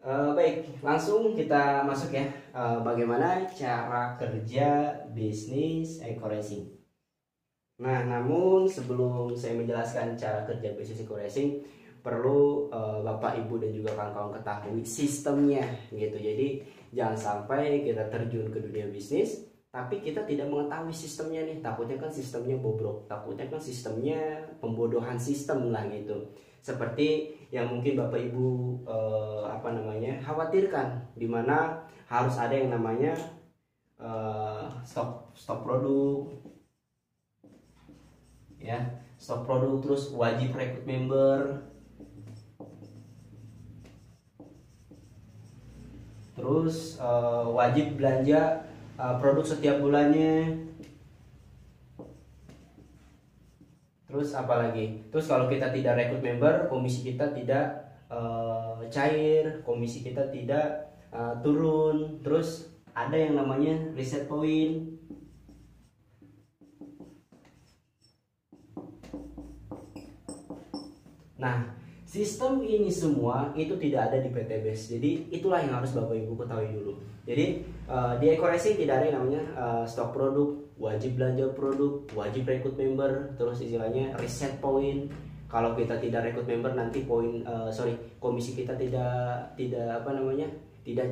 Baik, langsung kita masuk ya. Bagaimana cara kerja bisnis eco-racing. Nah, namun sebelum saya menjelaskan cara kerja bisnis eco-racing, perlu Bapak, Ibu, dan juga kawan-kawan ketahui sistemnya gitu. Jadi jangan sampai kita terjun ke dunia bisnis, tapi kita tidak mengetahui sistemnya nih. Takutnya kan sistemnya bobrok, takutnya kan sistemnya pembodohan sistem lah gitu. Seperti yang mungkin Bapak Ibu khawatirkan, dimana harus ada yang namanya stok produk ya, stok produk, terus wajib rekrut member, terus wajib belanja produk setiap bulannya. Terus apalagi? Terus kalau kita tidak rekrut member, komisi kita tidak cair, komisi kita tidak turun. Terus ada yang namanya reset point. Nah, sistem ini semua itu tidak ada di PT BES. Jadi itulah yang harus Bapak Ibu ketahui dulu. Jadi di eco-racing tidak ada yang namanya stok produk, wajib belanja produk, wajib rekrut member, terus istilahnya reset point. Kalau kita tidak rekrut member nanti komisi kita tidak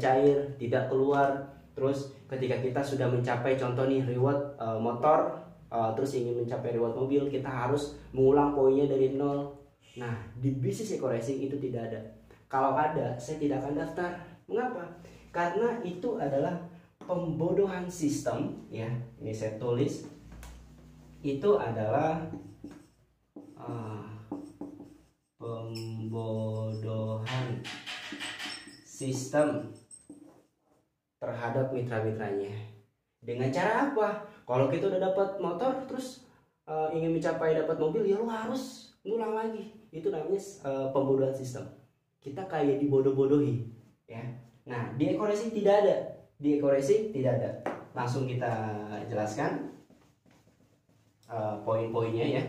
cair, tidak keluar. Terus ketika kita sudah mencapai contoh nih reward motor, terus ingin mencapai reward mobil, kita harus mengulang poinnya dari nol. Nah, di bisnis eco-racing itu tidak ada. Kalau ada, saya tidak akan daftar. Mengapa? Karena itu adalah pembodohan sistem ya. Ini saya tulis. Itu adalah pembodohan sistem terhadap mitra-mitranya. Dengan cara apa? Kalau kita udah dapat motor terus ingin mencapai dapat mobil, ya lo harus ngulang lagi. Itu namanya pembodohan sistem. Kita kayak dibodoh-bodohi ya. Nah, di eco-racing tidak ada. Di eco-racing tidak ada. Langsung kita jelaskan poin-poinnya ya,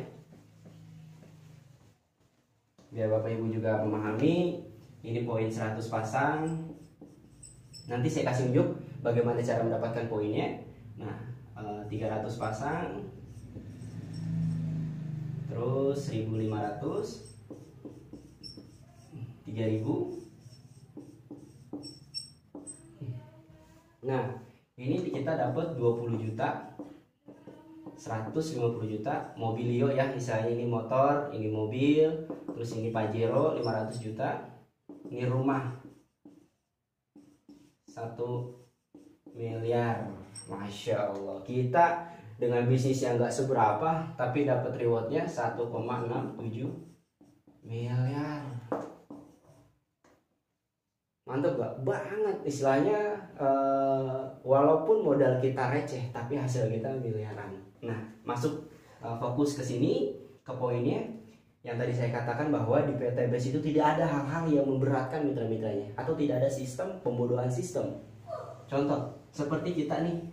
biar Bapak Ibu juga memahami. Ini poin 100 pasang. Nanti saya kasih unjuk bagaimana cara mendapatkan poinnya. Nah, 300 pasang, terus 1.500, 3.000. Nah, ini kita dapat 20 juta, 150 juta, mobilio ya, misalnya ini motor, ini mobil, terus ini Pajero 500 juta, ini rumah 1 miliar. Masya Allah, kita dengan bisnis yang gak seberapa tapi dapat rewardnya 1,67 miliar. Mantap gak? Banget istilahnya, walaupun modal kita receh tapi hasil kita miliaran. Nah, masuk fokus ke sini, ke poinnya yang tadi saya katakan bahwa di PT BES itu tidak ada hal-hal yang memberatkan mitra-mitranya, atau tidak ada sistem pembodohan sistem. Contoh seperti kita nih,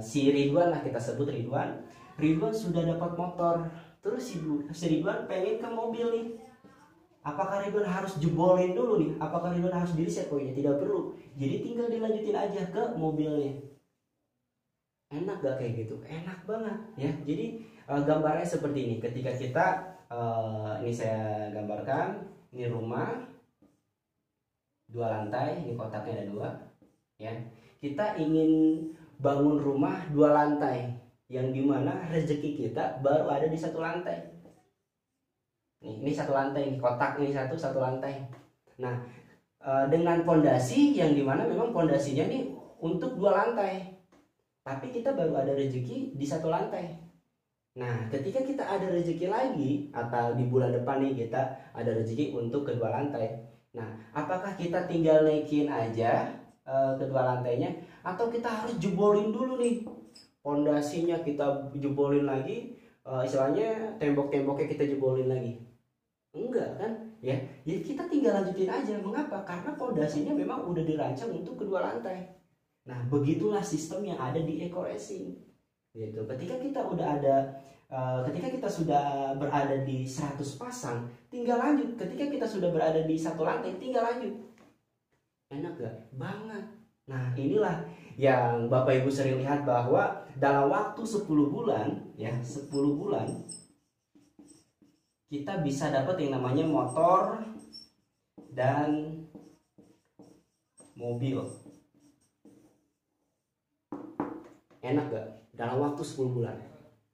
si Ridwan lah, kita sebut Ridwan. Ridwan sudah dapat motor, terus si Ridwan pengen ke mobil nih. Apakah Ridwan harus jebolin dulu nih? Apakah Ridwan harus di reset poinnya? Tidak perlu. Jadi tinggal dilanjutin aja ke mobilnya. Enak gak kayak gitu? Enak banget ya. Jadi gambarnya seperti ini. Ketika kita ini saya gambarkan, ini rumah 2 lantai, ini kotaknya ada 2 ya. Kita ingin bangun rumah 2 lantai, yang dimana rezeki kita baru ada di 1 lantai. Ini 1 lantai, ini kotak ini satu lantai. Nah, dengan fondasi yang dimana memang fondasinya nih untuk 2 lantai, tapi kita baru ada rezeki di 1 lantai. Nah, ketika kita ada rezeki lagi, atau di bulan depan nih kita ada rezeki untuk kedua lantai. Nah, apakah kita tinggal naikin aja kedua lantainya, atau kita harus jebolin dulu nih fondasinya, kita jebolin lagi, istilahnya tembok-temboknya kita jebolin lagi? Enggak kan ya. Jadi kita tinggal lanjutin aja. Mengapa? Karena fondasinya memang udah dirancang untuk kedua lantai. Nah, begitulah sistem yang ada di eco-racing gitu. Ketika kita sudah berada di 100 pasang, tinggal lanjut. Ketika kita sudah berada di 1 lantai, tinggal lanjut. Enak gak? Banget. Nah inilah yang Bapak Ibu sering lihat bahwa dalam waktu 10 bulan ya, 10 bulan kita bisa dapat yang namanya motor dan mobil. Enak gak? Dalam waktu 10 bulan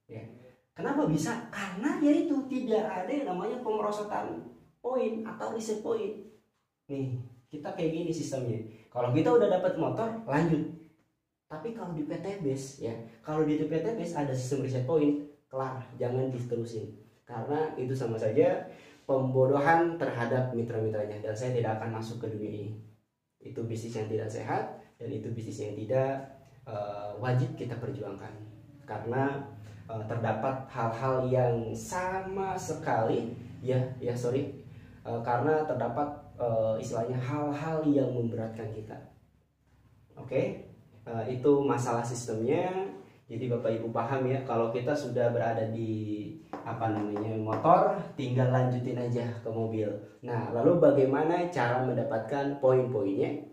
ya. Kenapa bisa? Karena yaitu tidak ada yang namanya pemerosotan poin atau reset poin. Nih kita kayak gini sistemnya. Kalau kita udah dapat motor, lanjut. Tapi kalau di PTBase ya, kalau di PTBase ada sistem reset point, kelar, jangan diterusin. Karena itu sama saja pembodohan terhadap mitra-mitranya, dan saya tidak akan masuk ke dunia ini. Itu bisnis yang tidak sehat dan itu bisnis yang tidak wajib kita perjuangkan. Karena terdapat hal-hal yang sama sekali karena terdapat istilahnya hal-hal yang memberatkan kita. Oke. Itu masalah sistemnya. Jadi Bapak Ibu paham ya, kalau kita sudah berada di motor, tinggal lanjutin aja ke mobil. Nah lalu bagaimana cara mendapatkan poin-poinnya?